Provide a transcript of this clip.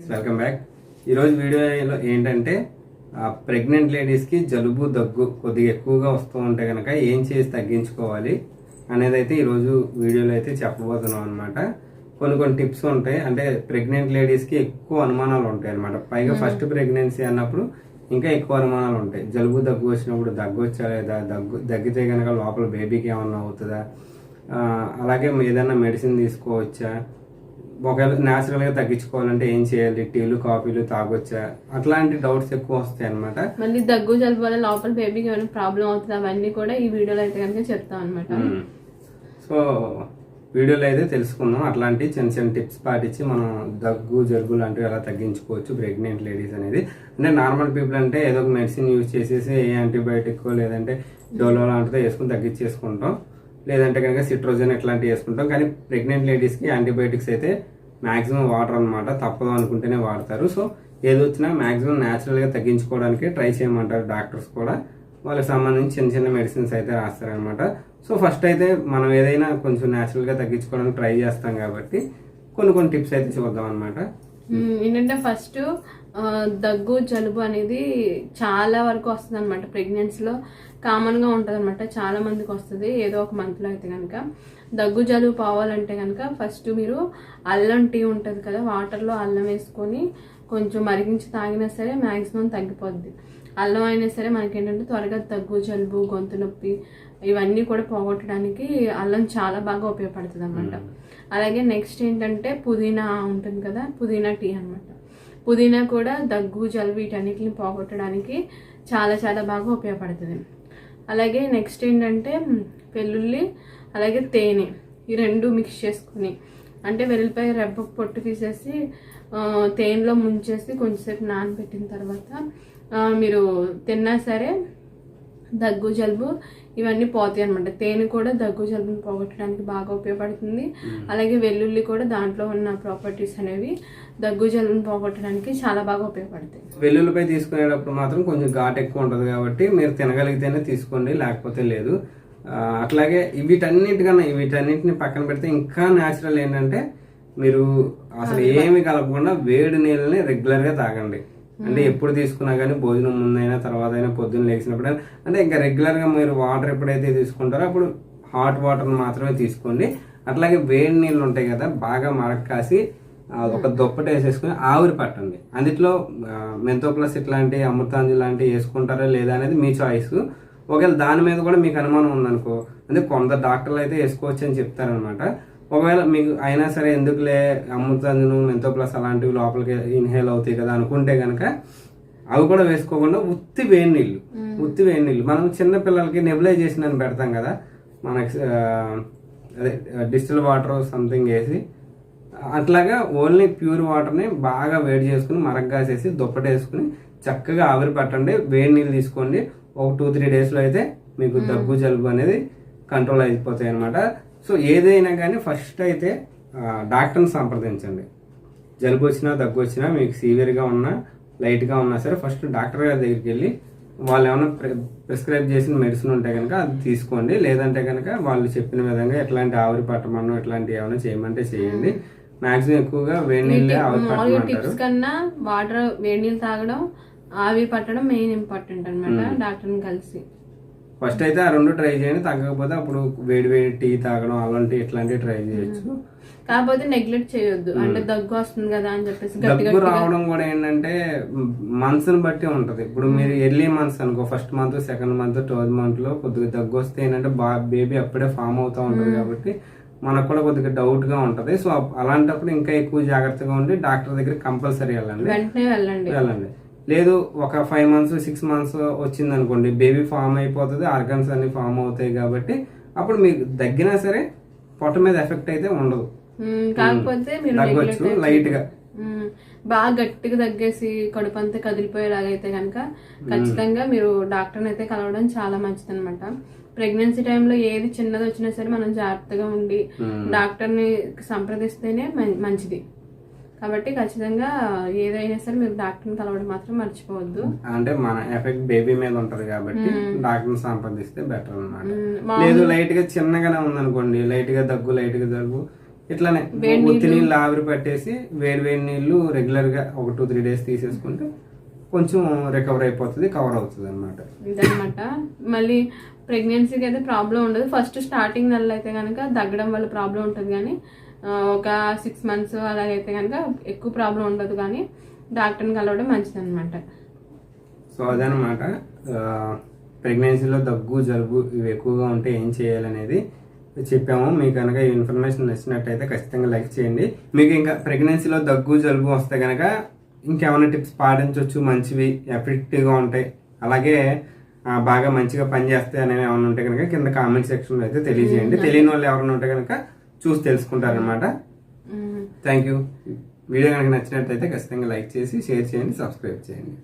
Welcome back. ఈరోజు వీడియోలో ఏంటంటే ప్రెగ్నెంట్ లేడీస్కి జలుబు దగ్గు కొద్దిగా ఎక్కువగా వస్తూ ఉంటే కనుక ఏం చేసి తగ్గించుకోవాలి అనేది అయితే ఈరోజు వీడియోలో అయితే చెప్పబోతున్నాం అనమాట. కొన్ని టిప్స్ ఉంటాయి. అంటే ప్రెగ్నెంట్ లేడీస్కి ఎక్కువ అనుమానాలు ఉంటాయి అనమాట. పైగా ఫస్ట్ ప్రెగ్నెన్సీ అన్నప్పుడు ఇంకా ఎక్కువ అనుమానాలు ఉంటాయి. జలుబు దగ్గు వచ్చినప్పుడు దగ్గు వచ్చా లేదా, దగ్గితే కనుక లోపల బేబీకి ఏమన్నా అవుతుందా, అలాగే ఏదైనా మెడిసిన్ తీసుకోవచ్చా, ఒకవేళ న్యాచురల్గా తగ్గించుకోవాలంటే ఏం చేయాలి, టీలు కాఫీలు తాగొచ్చా, అట్లాంటి డౌట్స్ ఎక్కువ వస్తాయి అనమాట. మళ్ళీ దగ్గు జలుబు వల్ల లోపల బేబీకి ఏమైనా ప్రాబ్లం అవుతుంది, అవన్నీ కూడా ఈ వీడియోలో అయితే కనుక చెప్తాం అనమాట. సో వీడియోలో అయితే తెలుసుకుందాం. అట్లాంటి చిన్న చిన్న టిప్స్ పాటించి మనం దగ్గు జలుబు లాంటివి ఎలా తగ్గించుకోవచ్చు ప్రెగ్నెంట్ లేడీస్ అనేది. అంటే నార్మల్ పీపుల్ అంటే ఏదో ఒక మెడిసిన్ యూజ్ చేసేసి ఏ యాంటీబయాటిక్ లేదంటే డోలో లాంటిదో వేసుకుని తగ్గించేసుకుంటాం, లేదంటే కనుక సిట్రోజన్ ఇట్లాంటివి వేసుకుంటాం. కానీ ప్రెగ్నెంట్ లేడీస్కి యాంటీబయాటిక్స్ అయితే మాక్సిమం వాటర్ అనమాట, తప్పదు అనుకుంటేనే వాడతారు. సో ఏది వచ్చినా మాక్సిమం న్యాచురల్గా తగ్గించుకోవడానికి ట్రై చేయమంటారు డాక్టర్స్ కూడా. వాళ్ళకి సంబంధించి చిన్న చిన్న మెడిసిన్స్ అయితే రాస్తారనమాట. సో ఫస్ట్ అయితే మనం ఏదైనా కొంచెం న్యాచురల్గా తగ్గించుకోవడానికి ట్రై చేస్తాం కాబట్టి కొన్ని టిప్స్ అయితే చూద్దాం అనమాట. ఏంటంటే ఫస్ట్ దగ్గు జలుబు అనేది చాలా వరకు వస్తుంది అనమాట. ప్రెగ్నెన్సీలో కామన్గా ఉంటుంది అనమాట, చాలా మందికి వస్తుంది ఏదో ఒక మంత్లో. అయితే కనుక దగ్గు జలుబు పోవాలంటే కనుక ఫస్ట్ మీరు అల్లం టీ ఉంటుంది కదా, వాటర్లో అల్లం వేసుకొని కొంచెం మరిగించి తాగినా సరే మ్యాక్సిమం తగ్గిపోద్ది. అల్లం అయినా సరే మనకి ఏంటంటే త్వరగా దగ్గు జలుబు గొంతు నొప్పి ఇవన్నీ కూడా పోగొట్టడానికి అల్లం చాలా బాగా ఉపయోగపడుతుంది అనమాట. అలాగే నెక్స్ట్ ఏంటంటే పుదీనా ఉంటుంది కదా, పుదీనా టీ అనమాట. పుదీనా కూడా దగ్గు జలుబు వీటన్నిటిని పోగొట్టడానికి చాలా చాలా బాగా ఉపయోగపడుతుంది. అలాగే నెక్స్ట్ ఏంటంటే వెల్లుల్లి అలాగే తేనె, ఈ రెండు మిక్స్ చేసుకుని, అంటే వెల్లుల్లిపాయ రెబ్బ పొట్టు తీసేసి తేనెలో ముంచేసి కొంచెంసేపు నానబెట్టిన తర్వాత మీరు తిన్నా సరే దగ్గు జలుబు ఇవన్నీ పోతాయి అనమాట. తేనె కూడా దగ్గు జలుబుని పోగొట్టడానికి బాగా ఉపయోగపడుతుంది. అలాగే వెల్లుల్లి కూడా దాంట్లో ఉన్న ప్రాపర్టీస్ అనేవి దగ్గు జలుబుని పోగొట్టడానికి చాలా బాగా ఉపయోగపడతాయి. వెల్లుల్లిపై తీసుకునేటప్పుడు మాత్రం కొంచెం ఘాటు ఎక్కువ ఉంటుంది కాబట్టి మీరు తినగలిగితేనే తీసుకోండి, లేకపోతే లేదు. అట్లాగే వీటన్నిటిని పక్కన పెడితే ఇంకా న్యాచురల్ ఏంటంటే మీరు అసలు ఏమి కలపకుండా వేడి నీళ్ళని రెగ్యులర్గా తాగండి. అంటే ఎప్పుడు తీసుకున్నా కానీ భోజనం ముందైనా తర్వాత అయినా పొద్దున్న లేచినప్పుడు అంటే ఇంకా రెగ్యులర్గా మీరు వాటర్ ఎప్పుడైతే తీసుకుంటారో అప్పుడు హాట్ వాటర్ని మాత్రమే తీసుకోండి. అట్లాగే వేడి నీళ్ళు ఉంటాయి కదా, బాగా మరక్కాసి ఒక దుప్పటి వేసేసుకుని ఆవిరి పట్టండి. అందులో మెంతో ప్లస్ ఇట్లాంటి అమృతాంజలి లాంటివి వేసుకుంటారా లేదా అనేది మీ చాయిస్. ఒకవేళ దాని మీద కూడా మీకు అనుమానం ఉందనుకో, అంటే కొంత డాక్టర్లు అయితే వేసుకోవచ్చు అని చెప్తారనమాట. ఒకవేళ మీకు అయినా సరే ఎందుకులే అమృతాంజను మెంతో ప్లస్ అలాంటివి లోపలికి ఇన్హేల్ అవుతాయి కదా అనుకుంటే కనుక అవి కూడా వేసుకోకుండా ఉత్తి వేడి నీళ్ళు మనం చిన్న పిల్లలకి నెబులైజేషన్ అని పెడతాం కదా, మనకి అదే డిస్టిల్ వాటర్ సంథింగ్ వేసి అట్లాగా ఓన్లీ ప్యూర్ వాటర్ని బాగా వేడి చేసుకుని మరగ్గాసేసి దుప్పటి వేసుకుని చక్కగా ఆవిరి పట్టండి. వేడి నీళ్ళు తీసుకోండి. ఒక 2-3 డేస్లో అయితే మీకు దగ్గు జలుబు అనేది కంట్రోల్ అయిపోతాయి అనమాట. సో ఏదైనా కానీ ఫస్ట్ అయితే డాక్టర్ని సంప్రదించండి. జలుబు వచ్చినా దగ్గు వచ్చినా మీకు సివియర్గా ఉన్నా లైట్గా ఉన్నా సరే ఫస్ట్ డాక్టర్ గారి దగ్గరికి వెళ్ళి వాళ్ళు ఏమైనా ప్రిస్క్రైబ్ చేసిన మెడిసిన్ ఉంటే కనుక అది తీసుకోండి. లేదంటే కనుక వాళ్ళు చెప్పిన విధంగా ఎట్లాంటి ఆవిరి పట్టమనో ఇట్లాంటివి ఏమైనా చేయమంటే చేయండి. మాక్సిమం ఎక్కువగా వేడి నీళ్ళే ఆవిరి పట్టమంటారు. కన్నా వాటర్ వేడి నీళ్ళు తాగడం ఆవిరి పట్టడం మెయిన్ ఇంపార్టెంట్ అనమాట. డాక్టర్ని కలిసి ఫస్ట్ అయితే ఆ రెండు ట్రై చేయండి. తగ్గకపోతే అప్పుడు వేడి టీ తాగడం అలాంటి ఇట్లాంటివి ట్రై చేయొచ్చు. కాకపోతే నెగ్లెక్ట్ చేయొద్దు, అంటే దగ్గు వస్తుంది కదా అని చెప్పేసి. దగ్గు రావడం కూడా ఏంటంటే మంత్స్ ని బట్టి ఉంటది. ఇప్పుడు మీరు ఎర్లీ మంత్స్ అనుకో, first month, second month, third month లో కొద్దిగా దగ్గు వస్తే ఏంటంటే బేబీ అప్పుడే ఫామ్ అవుతా ఉంటది కాబట్టి మనకు కూడా కొద్దిగా డౌట్ గా ఉంటది. సో అలాంటప్పుడు ఇంకా ఎక్కువ జాగ్రత్తగా ఉండి డాక్టర్ దగ్గర కంపల్సరీ వెళ్ళండి. లేదు ఒక 5 months 6 months వచ్చింది అనుకోండి, బేబీ ఫామ్ అయిపోతుంది, ఆర్గన్స్ అన్ని ఫామ్ అవుతాయి కాబట్టి అప్పుడు మీకు దగ్గినా సరే పొట్ట మీద ఎఫెక్ట్ అయితే ఉండదు. కాకపోతే దగ్గొచ్చు లైట్ గా, బాగా గట్టిగా దగ్గేసి కడుపు అంతా కదిలిపోయేలాగైతే కనుక ఖచ్చితంగా మీరు డాక్టర్ని అయితే కలవడం చాలా మంచిది అనమాట. ప్రెగ్నెన్సీ టైంలో ఏది చిన్నది వచ్చినా సరే మనం జాగ్రత్తగా ఉండి డాక్టర్ని సంప్రదిస్తేనే మంచిది. కాబట్టి ఖచ్చితంగా ఏదైనా సరే మీరు డాక్టర్ని కలవడం మాత్రం మర్చిపోవద్దు. అంటే మన ఎఫెక్ట్ బేబీ మీద ఉంటది కాబట్టి డాక్టర్ని సంప్రదిస్తే బెటర్ అన్నమాట. లేదు లైట్ గా చిన్నగానే ఉందనుకోండి, లైట్ గా దగ్గు లైట్ గా జలుబు ఇట్లానే ఉత్తి నీళ్ళు ఆవిరి పట్టేసి వేడి నీళ్ళు రెగ్యులర్ గా ఒక 2-3 డేస్ తీసేసుకుంటే కొంచెం రికవర్ అయిపోతుంది, కవర్ అవుతుంది అనమాట. ఇదనమాట. మళ్ళీ ప్రెగ్నెన్సీకి అయితే ప్రాబ్లం ఉండదు. ఫస్ట్ స్టార్టింగ్ నెలలు అయితే కనుక దగ్గడం వల్ల ప్రాబ్లం ఉంటుంది, కానీ ఒక 6 months అలాగైతే కనుక ఎక్కువ ప్రాబ్లం ఉండదు, కానీ డాక్టర్ని కలవడం మంచిది అనమాట. సో అదనమాట ప్రెగ్నెన్సీలో దగ్గు జలుబు ఇవి ఎక్కువగా ఉంటే ఏం చేయాలనేది చెప్పాము. మీకు కనుక ఈ ఇన్ఫర్మేషన్ నచ్చినట్టయితే ఖచ్చితంగా లైక్ చేయండి. మీకు ఇంకా ప్రెగ్నెన్సీలో దగ్గు జలుబు వస్తే కనుక ఇంకేమైనా టిప్స్ పాటించవచ్చు, మంచివి ఎఫెక్టివ్గా ఉంటాయి, అలాగే బాగా మంచిగా పనిచేస్తాయి అనేవి ఏమైనా ఉంటే కనుక కింద కామెంట్ సెక్షన్లో అయితే తెలియజేయండి. తెలియని వాళ్ళు ఎవరైనా ఉంటే కనుక చూసి తెలుసుకుంటారనమాట. Thank you. వీడియో కనుక నచ్చినట్టయితే ఖచ్చితంగా లైక్ చేసి షేర్ చేయండి, సబ్స్క్రైబ్ చేయండి.